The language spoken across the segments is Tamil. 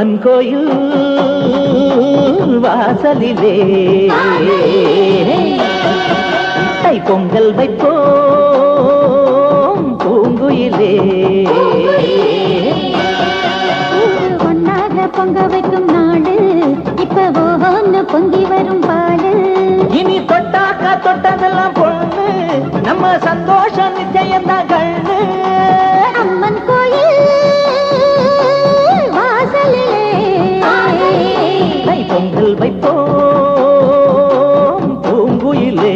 அம்மன் கோயில் வாசலிலே தை பொங்கல் வைப்போம் பூங்குயிலே. ஒன்னாக பொங்க வைக்கும் நாடு இப்ப ஒன்னு பொங்கி வரும் பாடு. இனி தொட்டாக்கா தொட்டதெல்லாம் பொண்ணு நம்ம சந்தோஷம் நிச்சயம்தான் கண்ணு. அம்மன் கோயில் வாசலிலே தை பொங்கல் வைப்போம் பூங்குயிலே.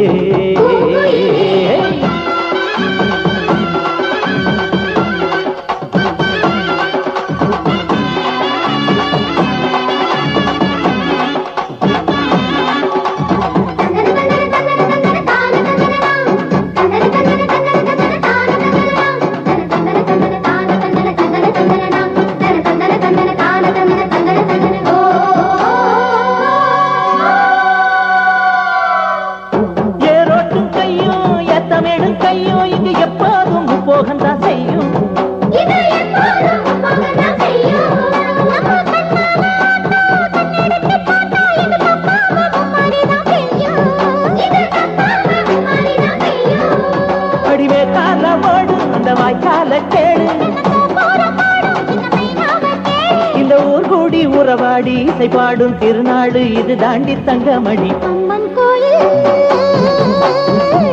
இந்த ஊர் கூடி உறவாடி இசை பாடும் திருநாடு இது தாண்டி தங்கமணி. அம்மன் கோயில்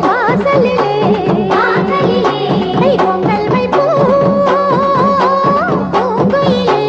வாசலிலே தை பொங்கல் வைப்போம் பூங்குயிலே.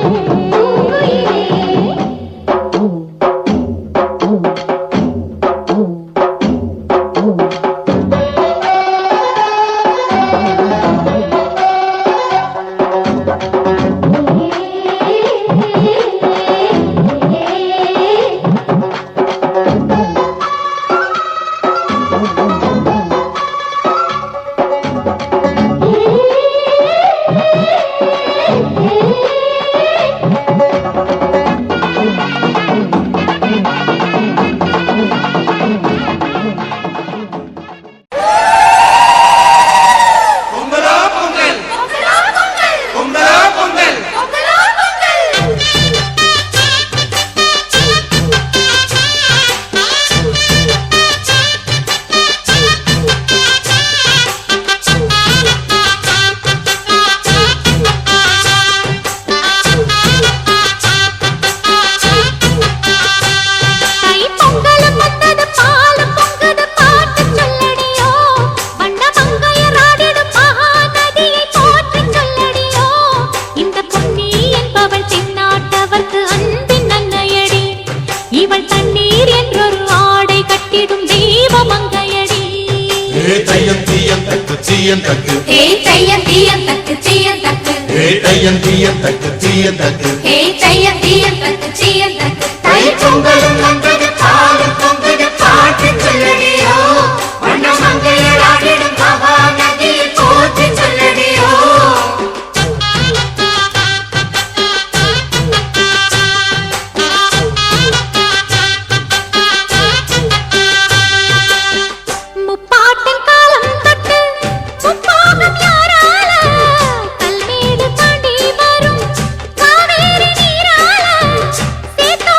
சீதா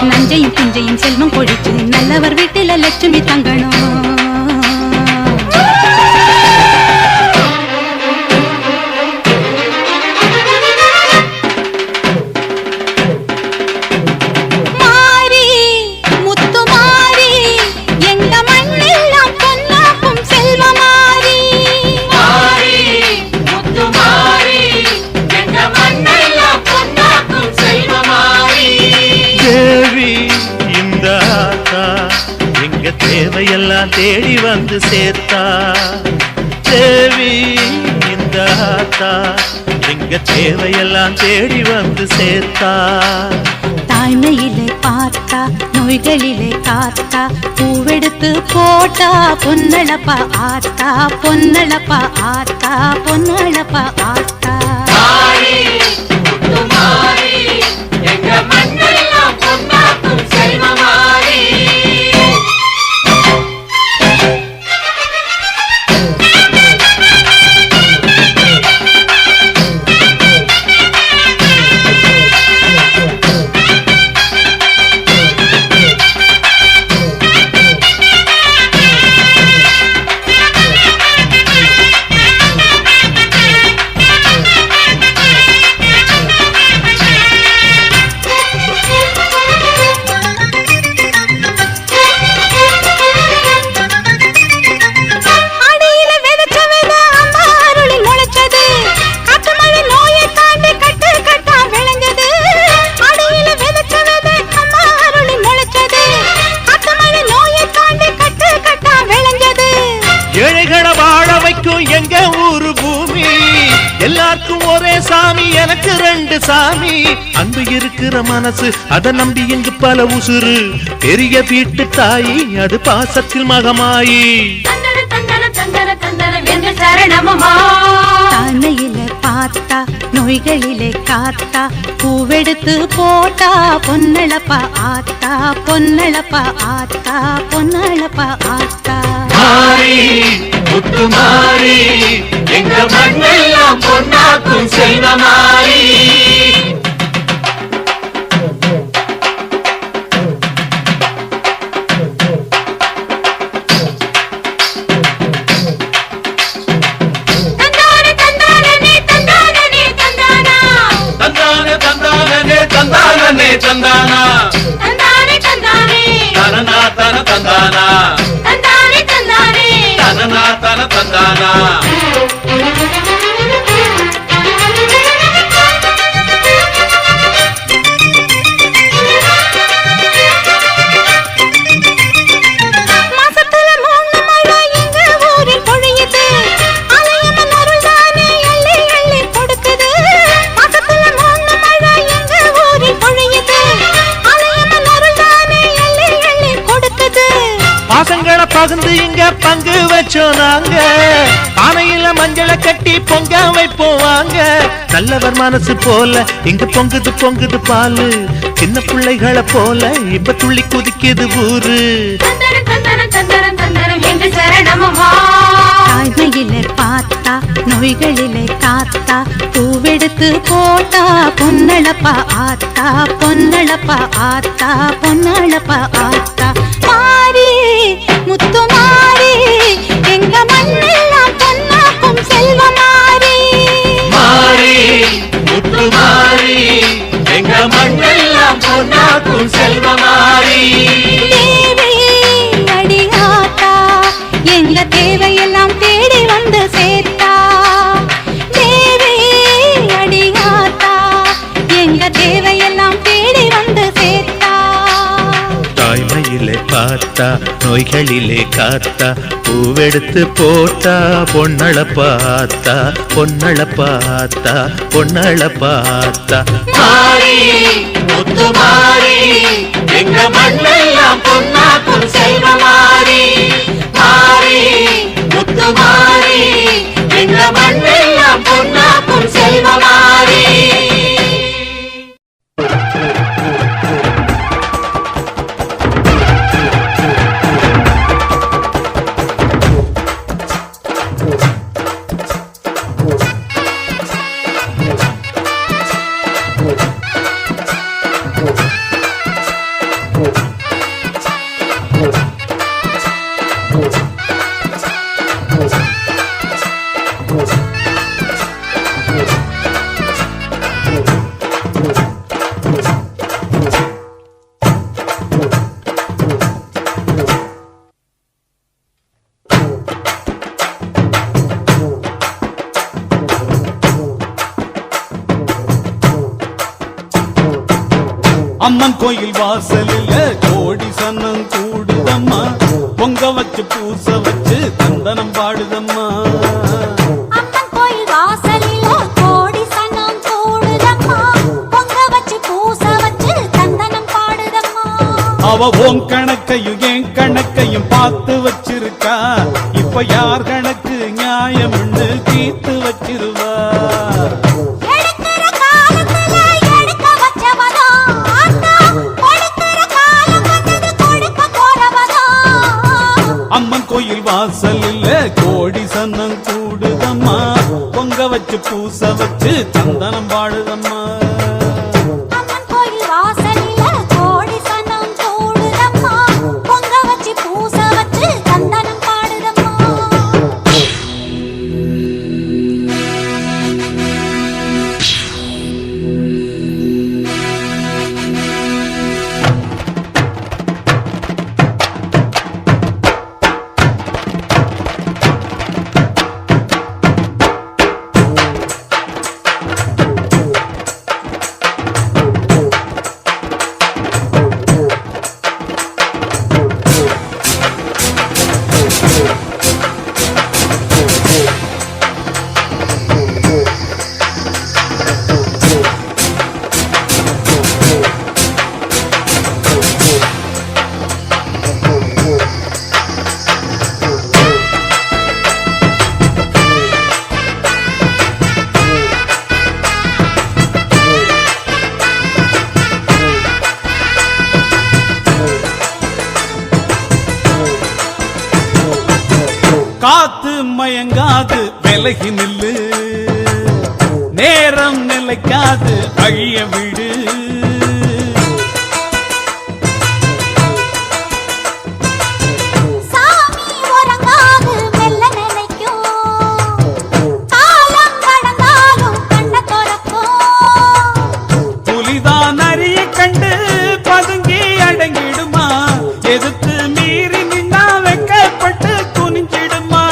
நஞ்சையும் பிஞ்சையும் செல்வம் கொழிச்சு நல்லவர் வீட்டில லட்சுமி தங்கணும். தேவையெல்லாம் தேடி வந்து சேர்த்தா தேவி இந்த ஆத்தா எங்க தேவையெல்லாம் தேடி வந்து சேர்த்தா. தாய்மையிலே பார்த்தா நோய்களிலே காத்தா பூவெடுத்து போட்டா பொன்னழப்பா ஆத்தா பொன்னழப்பா ஆத்தா பொன்னழப்பா ஆத்தா. எங்க ஊரு பூமி எல்லாருக்கும் ஒரே சாமி எனக்கு ரெண்டு சாமி. அன்பு இருக்கிற மனசு அதை நம்பி இங்கு பல உசுறு பெரிய வீட்டு தாயி அது பாசத்தில் மகமாயி. தாய்மையில பார்த்தா நோய்களிலே காத்தா பூவெடுத்து போட்டா பொன்னழப்பா ஆத்தா பொன்னழப்பா ஆத்தா பொன்னழப்பா ஆத்தா. முத்துமாரி எங்க மண்ணெல்லாம் பொன்னாக்கும் செல்வமாரி. தந்தானா தனனா தன தந்தானா தனனா தன தந்தானா. பாசங்களை பகிர்ந்து இங்க பங்கு வச்சோம் நாங்க பானையில மஞ்சளை கட்டி பொங்க வைப்போம் வாங்க. நல்லவர் மனசு போல இங்க பொங்குது பொங்குது பாலு சின்ன பிள்ளைகளை போல இப்ப துள்ளி குதிக்குது ஊரு. தாய்மையிலே பார்த்தா நோய்களிலே காத்தா பூவெடுத்து போட்டா பொன்னழப்பா ஆத்தா பொன்னழப்பா ஆத்தா பொன்னழப்பா ஆத்தா. மாறி முத்து மாறி எங்க மண்ணெல்லாம் பொன்னாக்கும் செல்வமாரி. மாறி முத்து மாறி எங்க மண்ணெல்லாம் பொன்னாக்கும் செல்வமாரி. தேவி அடியாத்தா எங்க தேவையெல்லாம் தேடி வந்து சேர்த்தா. தேவி அடியாத்தா எங்க தேவையெல்லாம் தேடி வந்து சேர்த்தா. தாய்மையிலே பார்த்தா நோய்களிலே காத்தா பூவெடுத்து போட்டா பொன்னழப்பாத்தா பொன்னழப்பாத்தா பொன்னழப்பாத்தா. மாறி முத்து மாறி எங்க மண்ணெல்லாம் பொன்னாக்கும் செல்வமாரி. மாறி முத்து மாறி எங்க மண்ணெல்லாம் பொன்னாக்கும் செல்வமாரி. அம்மன் கோயில் வாசலில் கோடி சன்னம் கூடுதம்மா பொங்க வச்சு பூச வச்சு தந்தனம் பாடுதம்மா அம்மன் கோயில் வாசலில கோடி சனம் கூடுதம்மா பொங்க வச்சு பூச வச்சு தந்தனம் பாடுதம்மா அவ உன் கணக்கையும் என் கணக்கையும் பார்த்து வச்சிருக்கா இப்ப யார் கணக்கு நியாயம்னு தீர்த்து வச்சிருவா எடுக்கிற காலத்துல எடுக்க வச்சவதா ஆத்தா கொடுக்கிற காலம் வந்தது கொடுக்க போறவதா அம்மன் கோயில் வாசலில் கோடி சன்னம் கூடுதம்மா பொங்க வச்சு பூச வச்சு தந்தனம் பாடுதம்மா அம்மன் கோயில் வாசலில கோடி சனம் கூடுதம்மா பொங்க வச்சு பூச வச்சு தந்தனம் பாடுதம்மா காத்து மயங்காது விலகி நில்லு நேரம் நிலைக்காது அழிய விடு சாமி உறங்காது மெல்ல நினைக்கும் காலம் கடந்தாலும் கண்ண திறக்கும் புலிதான் அரிய கண்டு பதுங்கி அடங்கிடுமா எதிர்த்து மீறி நின்னா வெக்கப்பட்டு துணிஞ்சிடுமா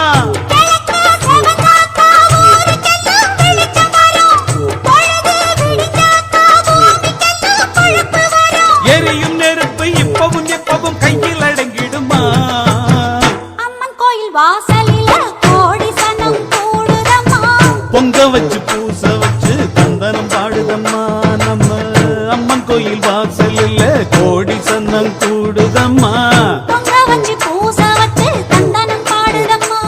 கிழக்கு செவந்தாக்கா ஊருக்கெல்லாம் வெளிச்சம் வரும் பொழுது விடிஞ்சாக்கா பூமிக்கெல்லாம் பொழப்பு வரும் எரியும் நெருப்பு இப்பவும் எப்பவும் கையில் அடங்கிடுமா அம்மன் கோயில் வாசலில கோடி சனம் கூடுதம்மா பொங்க வச்சு பூச வச்சு தந்தனம் பாடுதம்மா நம்ம அம்மன் கோயில் வாசலில் கோடி சன்னம் கூடுதம்மா பொங்க வச்சு பூச வச்சு தந்தனம் பாடுதம்மா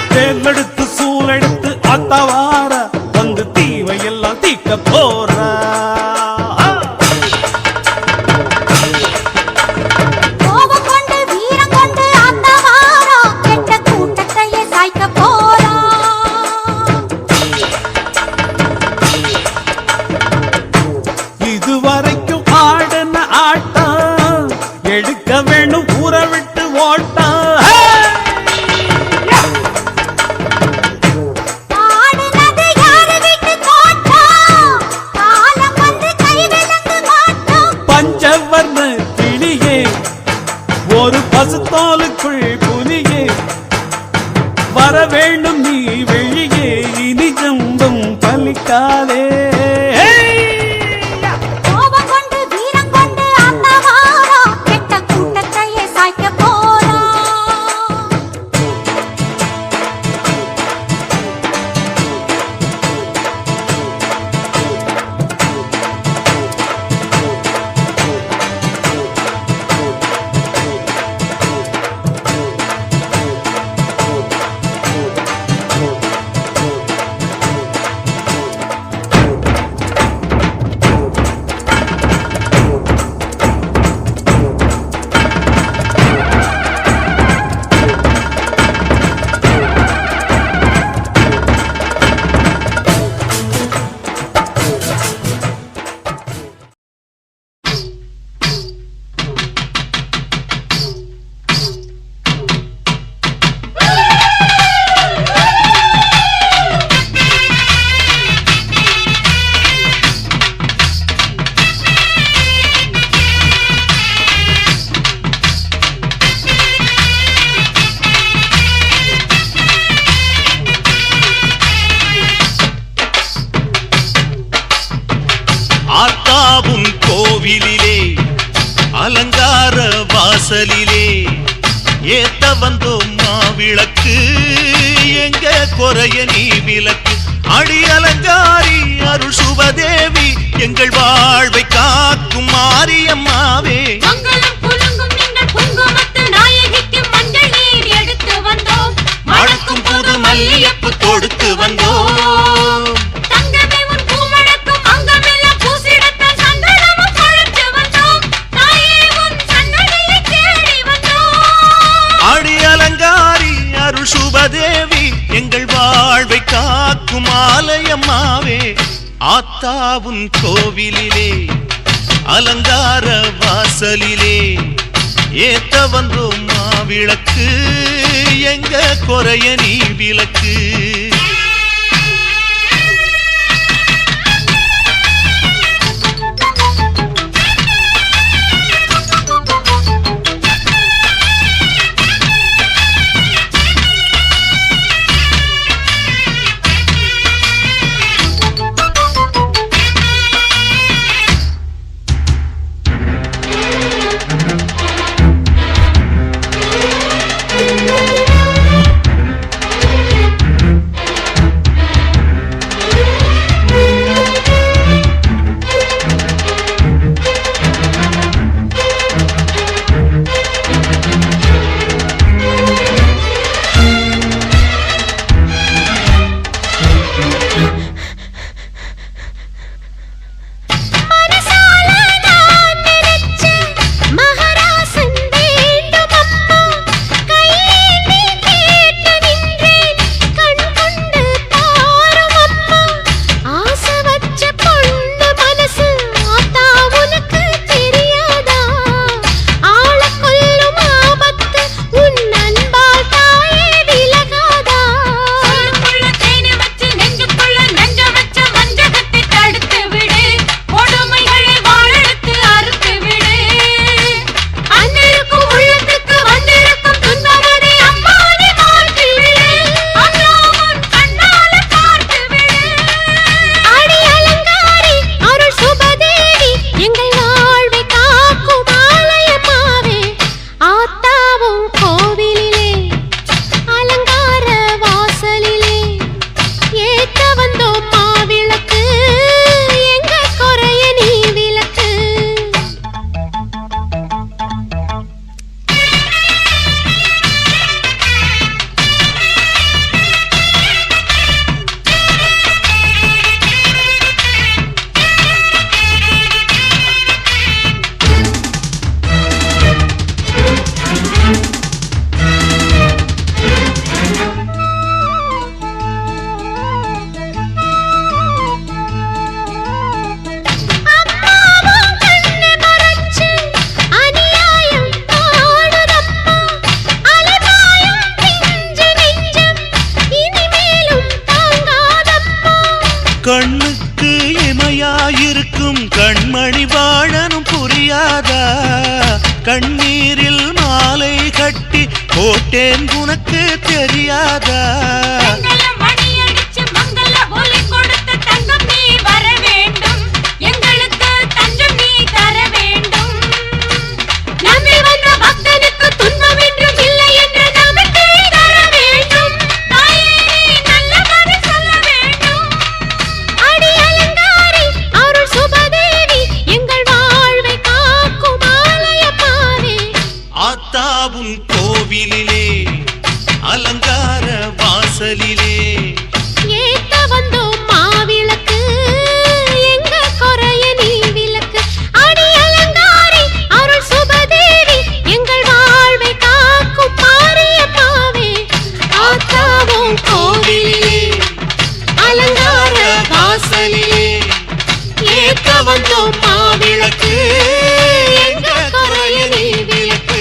தேர்ந்தெடுத்து சூழெடுத்து அத்தவார வந்து தீவையெல்லாம் தீக்க போறா கோபம் கொண்டு வீரம் கொண்டு அந்த வாரா கெட்ட கூட்டத்தையே சாய்க்க போறா இதுவரைக்கும் ஆடின ஆட்டம் எடுக்க வேணும் ஊற விட்டு ஓட்டம் ஆடுனது யாரு வீட்டு தோட்டம் காலம் வந்து கை விலங்கு மாட்டோம் பஞ்சவர்ண கிளியே ஒரு பசுத்தோலுக்குள் புலியே வர வேண்டும் நீ வெளியே இனி ஜம்பம் பலிக்காதே கோபம் கொண்டு வீரம் கொண்டு அந்த வாரா கெட்ட கூட்டத்தையே சாய்க்க போறா ஆத்தாவும் கோவிலிலே அலங்கார வாசலிலே ஏத்த வந்தோம் மாவிளக்கு எங்க குறைய நீ விளக்கு அடி அலங்காரி அருள் சுபதேவி எங்கள் வாழ்வை காக்கும் மாரியம்மாவே மணக்கும் புது மல்லியப்பு கொடுத்து வந்தோம் அடி அலங்காரி அருள் சுபதேவி எங்கள் வாழ்வை காக்கும் ஆலயம்மாவே ஆத்தாவும் கோவிலிலே அலங்கார வாசலிலே ஏத்த வந்தோம் மாவிளக்கு எங்க குறைய நீ விளக்கு கண்ணுக்கு இமையாயிருக்கும் கண்மணி வாழனும் புரியாதா கண்ணீரில் மாலை கட்டி போட்டேன் உனக்கு தெரியாதா ஆத்தாவும் கோவிலிலே அலங்கார வாசலிலே ஏத்த வந்தோம் மாவிளக்கு எங்க குறைய நீ விளக்கு அடி அலங்காரி அருள் சுபதேவி எங்கள் வாழ்வை காக்கும் மாரியம்மாவே ஆத்தாவும் கோவிலிலே அலங்கார வாசலிலே ஏத்த வந்தோம் மாவிளக்கு எங்க குறைய நீ விளக்கு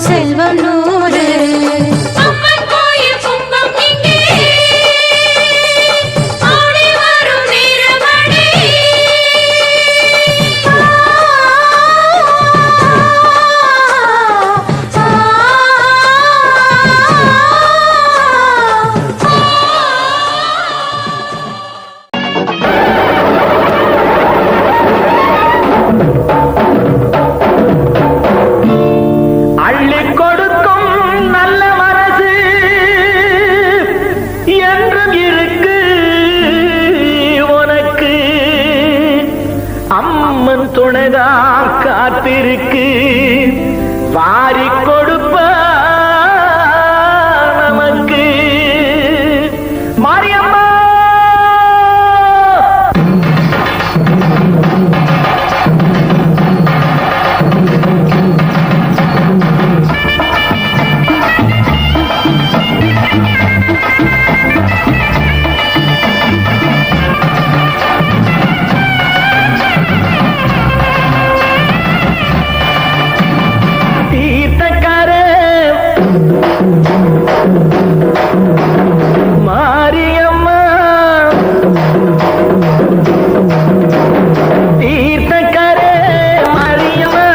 செல்வம் நூறு அம்மன் கோயில் கும்பம் இங்கே ஆடி வரும் நேரமணி அள்ளி கொடுக்கும் நல்ல மனசு என்றும் இருக்கு உனக்கு அம்மன் துணைதான் காத்திருக்கு வாரி கொடுப்ப நமக்கு மாரியம்மா தீர்த்தக்கார மாரியம்மா தீர்த்தக்கார மாரியம்மா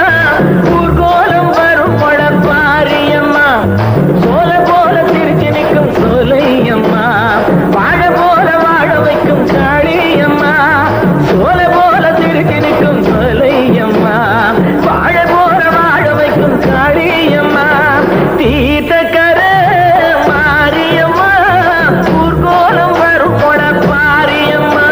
ஊர்கோலம் வரும் முழப்பாரியம்மா சோல போல சிரிச்சு நிற்கும் சோலையம்மா வாழ போல வாழ வைக்கும் காளியம்மா சோல போல சிரிச்சு நிற்கும் சோலையம்மா வாழ போல வாழ வைக்கும் காளியம்மா தீர்த்தக்கர மாரியம்மா ஊர்கோலம் வரும் முழப்பாரியம்மா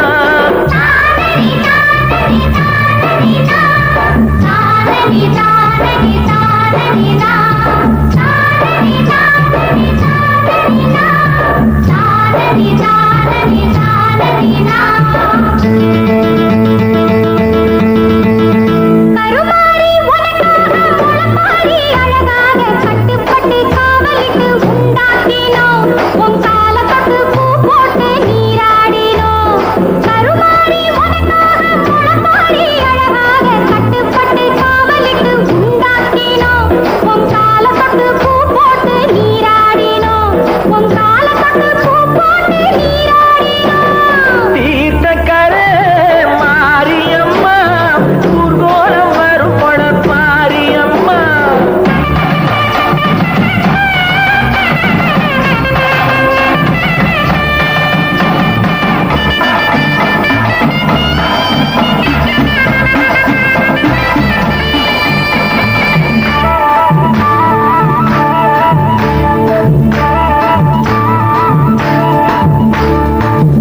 கருமாரி உனக்காக முளப்பாரி அழகாக கட்டுப்பட்டு காவலிட்டு உண்டாக்கினோம் உன் கால தொட்டு பூ போட்டு நீராடினோம் கருமாரி உனக்காக முளப்பாரி அழகாக கட்டுப்பட்டு காவலிட்டு உண்டாக்கினோம் உன் கால தொட்டு பூ போட்டு நீராடினோம் உன் கால தொட்டு பூ போட்டு நீராடினோம் தீர்த்தக்கர மாரியம்மா ஊர்கோலம் வரும் முழப்பாரியம்மா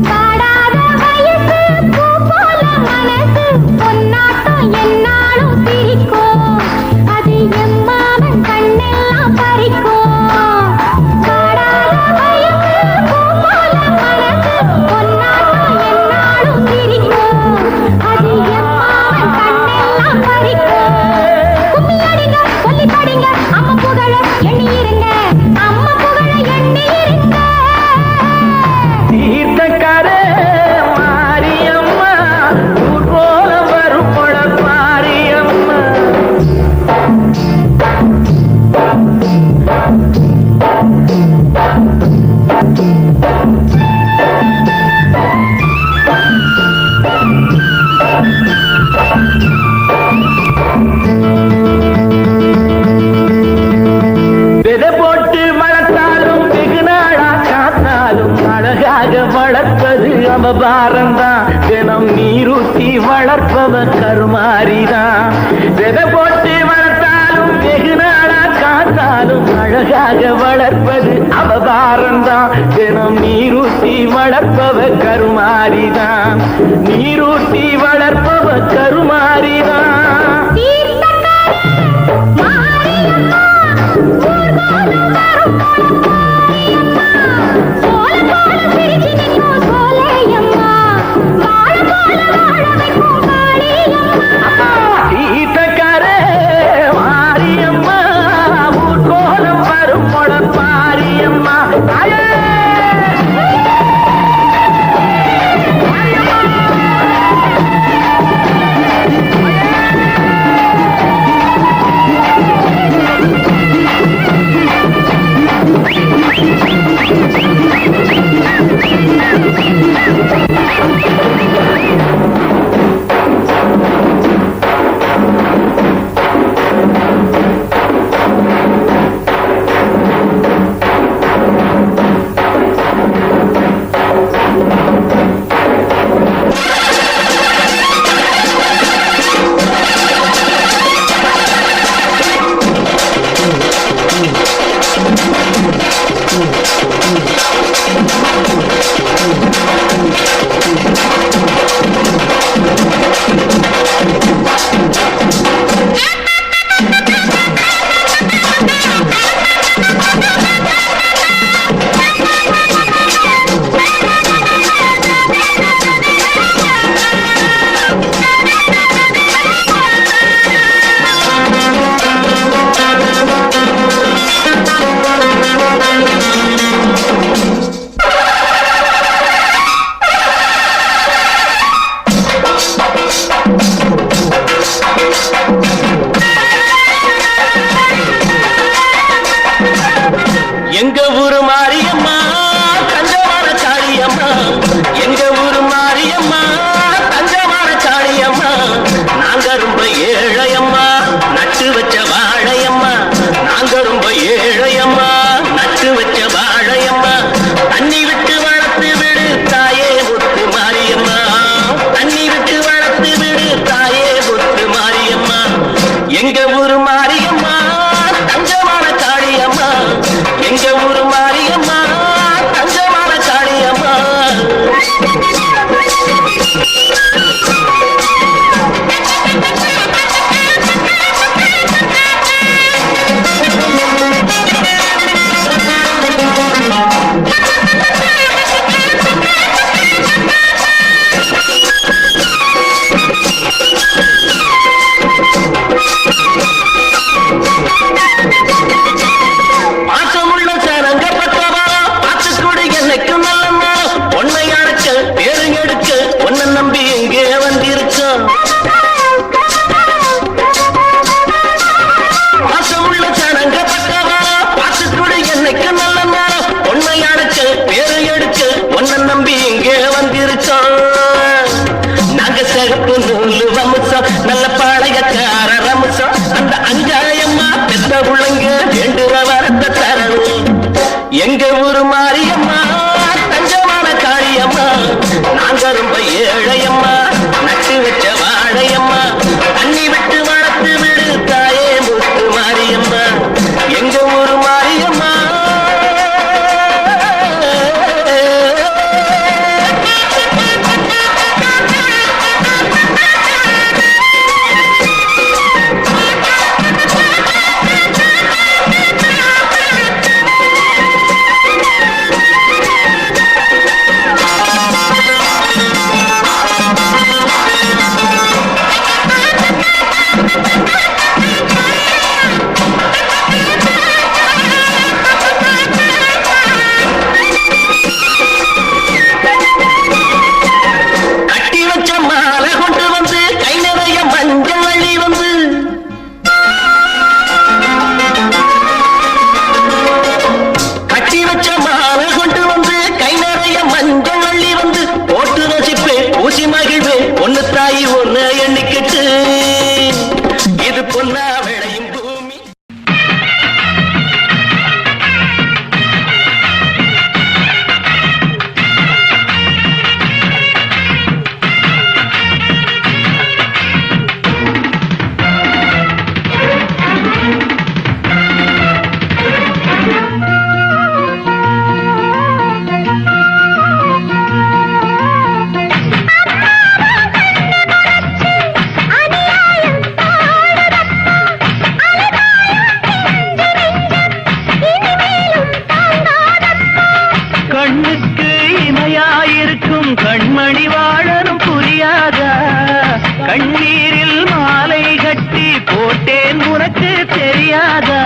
பாடாத வயசு பூ போல மனசு பொன்னாட்டம் என்னாலும் சிரிக்கும் அது எம்மாமன் கண்ணெல்லாம் பறிக்கும் பாடாத வயசு பூ போல மனசு பொன்னாட்டம் என்னாலும் சிரிக்கும் அது எம்மாமன் கண்ணெல்லாம் பறிக்கும் கும்மி அடிங்க சொல்லி படிங்க அம்மா புகழ எண்ணி இருங்க அம்மா புகழ எண்ணி இருங்க தீர்த்தக்கர மாரியம்மா ஊர்கோலம் வரும் முழப்பாரியம்மா விதை போட்டு வளர்த்தாலும் வெகு நாளா காத்தாலும் அழகாக வளர்ப்பது அவபாரம்தான் தினம் நீரூத்தி வளர்ப்பவ கருமாரிதான் விதை போட்டு வளர்த்தாலும் வெகு நாளா காத்தாலும் அழகாக வளர்ப்பது அவபாரம்தான் தினம் நீரூத்தி வளர்ப்பவ கருமாரிதான் நீரூத்தி வளர்ப்பவ கருமாரிதான் தீர்த்தக்கர மாரியம்மா ஊர்கோலம் வரும் முழப்பாரியம்மா தாயே எங்க ஊரு மாரியம்மா தங்கமான காளியம்மா எங்க ஊரு மாரியம்மா தங்கமான காளியம்மா பாசமுள்ள சரங்க பக்கவா பார்த்துக்கூட எனக்கு நல்ல பொன்னையாருக்க பேருங்கெடுக்க ஒன்ன நம்பி எங்கே வந்திருக்கோம் பாசமுள்ள சரங்க பக்கவா பார்த்துக்கூட எனக்கு நல்ல பொன்னையாருக்க பேரு எடுக்க ஒன்ன நம்பி எங்கே வந்திருக்கோம் நாங்க சிறப்பு நூலு வம்சம் நல்ல பாளையக்கார ரம்சம் அந்த அஞ்சாயம்மா பெத்த உள்ளங்க வேண்டுற வரத்த தரணும் எங்க ஊரு மாரியம்மா தஞ்சமான காளியம்மா நாங்க ரொம்ப ஏழையம்மா நட்டு வச்ச வாழையம்மா தண்ணி விட்டு வளர்த்து விடு தாயே முத்து மாரியம்மா எங்க ஊரு மாரியம்மா கட்டி வச்ச மாலை கொண்டு வந்து கை நிறைய மஞ்சள் அள்ளி வந்து கட்டி வச்ச மாலை கொண்டு வந்து கை நிறைய மஞ்சள் அள்ளி வந்து போட்டு ரசிப்பேன் ஊசி மகிழ்வேன் ஒன்னு தாயி ஒன்னு எண்ணிக்கிட்டு இது பொன்னா விளையும் பூமி கண்ணுக்கு இமையாயிருக்கும் கண்மணி வாழனும் புரியாதா கண்ணீரில் மாலை கட்டி போட்டேன் உனக்கு தெரியாதா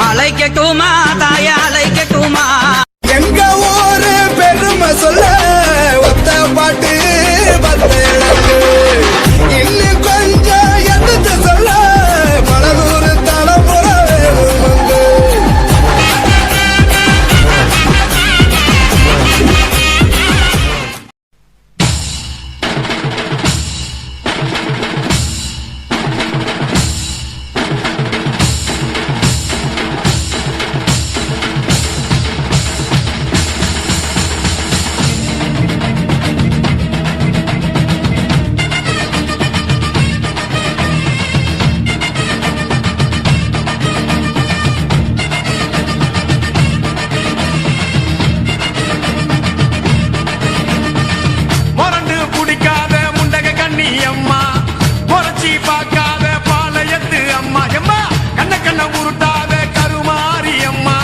அழைக்கட்டுமா தாய அழைக்கட்டுமா எங்க ஊரு பெருமை சொல்ல ஒத்த பாட்டு பத்தேழு இன்னும் கொஞ்சம் எடுத்து சொல்ல பலநூறு தலைமுறை வேணுமங்க மொரண்டு பிடிக்காத முண்டக கண்ணி அம்மா முறைச்சி பார்க்காத பாளையத்து அம்மா எம்மா கண்ண கண்ண உருட்டாத கருமாரி அம்மா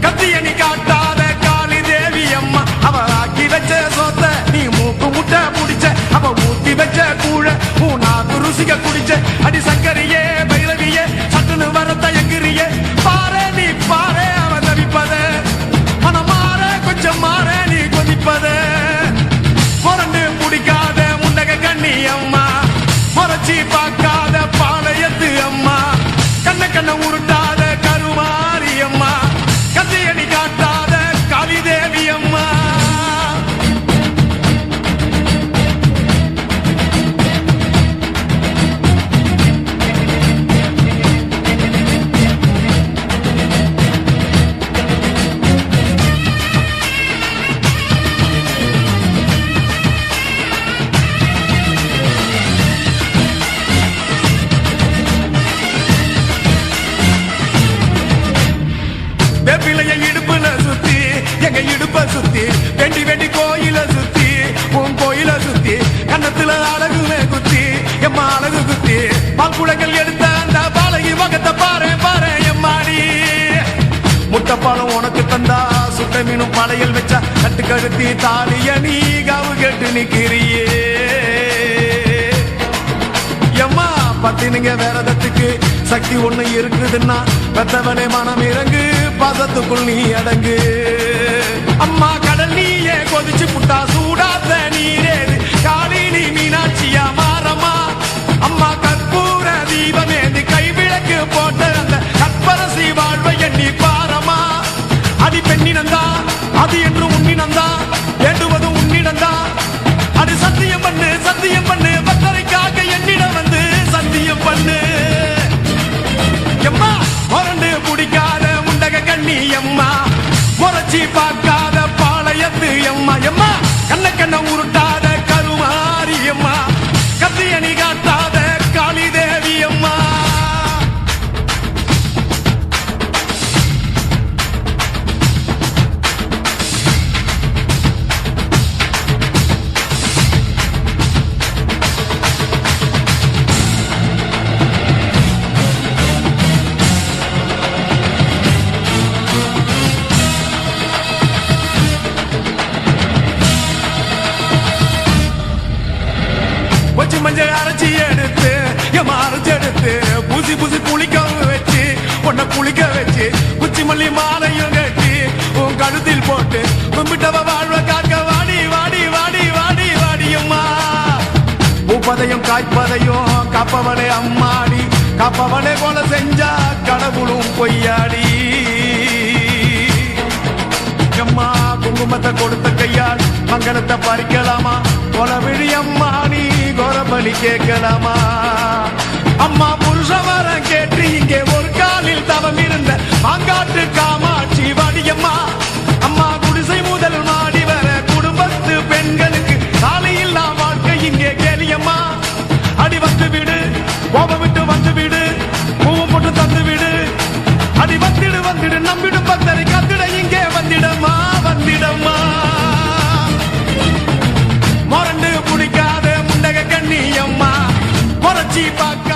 கத்தியணி காட்டாத காளி தேவி அம்மா அவ ஆக்கி வச்ச சோத்த நீ மூக்கு முட்டை முடிச்ச அவ ஊத்தி வச்ச கூழ நாக்கு ருசிக குடிச்ச அடி சங்கரியே பைரவியே சட்டுன்னு வரத்த எங்கிரியே பாரு நீ பாரு அவ தவிப்பத மனம் மாற கொஞ்சம் மாற நீ கொதிப்பத மொரண்டு பிடிக்க முறைச்சி பார்க்காத பாளையத்து அம்மா கண்ண கண்ண உருட்டாத கருமாரி அம்மா கத்தியடி காட்டாத கவிதேவி அம்மா வேப்பிலைய இடுப்புல சுத்தி எங்க இடுப்ப சுத்தி வெண்டி வெண்டி கோயில சுத்தி உன் கோயில சுத்தி கண்ணத்துல அழகுமே குத்தி எம்மா அழகு குத்தி பாக்குளங்கள் எடுத்த அந்த பாலகி முகத்தை பாரு பாரு எம்மாடி முட்டைப்பாலம் உனக்கு தந்தா சுட்ட மீனும் படையல் வச்சா கட்டு கழுத்தி தாலிய நீ காவு கேட்டு நிக்கிறியே எம்மா பத்தினுங்க வேறதத்துக்கு சக்தி ஒண்ணு இருக்குதுன்னா பெத்தவனே மனம் இறங்கு பாசத்துக்குள் நீ அடங்கு அம்மா கடல் நீயே கொதிச்சு புட்டா சூடாத்த நீரேது காளி நீ மீனாட்சியா மாறம்மா அம்மா கற்பூர தீபமேந்தி கைவிளக்கு போட்ட அந்த கற்பரசி வாழ்வை எண்ணி பாரம்மா அடி பெண்ணினந்தா அது என்று உன்னினந்தா வேண்டுவது உன்னிடந்தா அது சத்தியம் பண்ணு பத்தரைக்காக என்னிடம் வந்து சத்தியம் பண்ணு எம்மா முரண்டு பிடிக்காத முண்டக கண்ணி எம்மா முறைச்சி பார்க்காத பாளையத்து எம்மா எம்மா கண்ண கண்ண உருட்டாத கருமாரி எம்மா கத்தியணி காட்டாத காளி தேவி அம்மா வச்சு மஞ்சள் அரைச்சி எடுத்து எம்மா அரைச்சி எடுத்து பூசி பூசி குளிக்க வச்சு உன்னை குளிக்க வச்சு குச்சி மல்லி மாலையும் கட்டி உன் கழுத்தில் போட்டு கும்பிட்டவ வாழ்வ காக்க வாடி வாடி வாடி வாடி வாடி அம்மா பூப்பதையும் காய்ப்பதையும் காப்பவளே அம்மாடி காப்பவளே போல செஞ்சா கடவுளும் பொய்யாடி அம்மா குங்குமத்தை கொடுத்த கையால் மங்களத்தை பறிக்கலாமா கொலவிழி அம்மா நீ கோரபலி கேட்கலாமா அம்மா புருஷ வர கேட்டு இங்கே ஒரு காலில் தவம் இருந்த மாங்காட்டு காமாட்சி வாடியம்மா அம்மா குடிசை முதல் மாடி வர குடும்பத்து பெண்களுக்கு சாலையில்லா வாழ்க்கை இங்கே கேளியம்மா அடி வந்து விடு கோபம் விட்டு வந்து விடு பூவும் போட்டு தந்து விடு அடி வந்துடு நம்பிடும் பக்தரை கத்திட இங்கே வந்திடம்மா முரண்டு பிடிக்காத முண்டக கண்ணி அம்மா முறைச்சி பார்க்க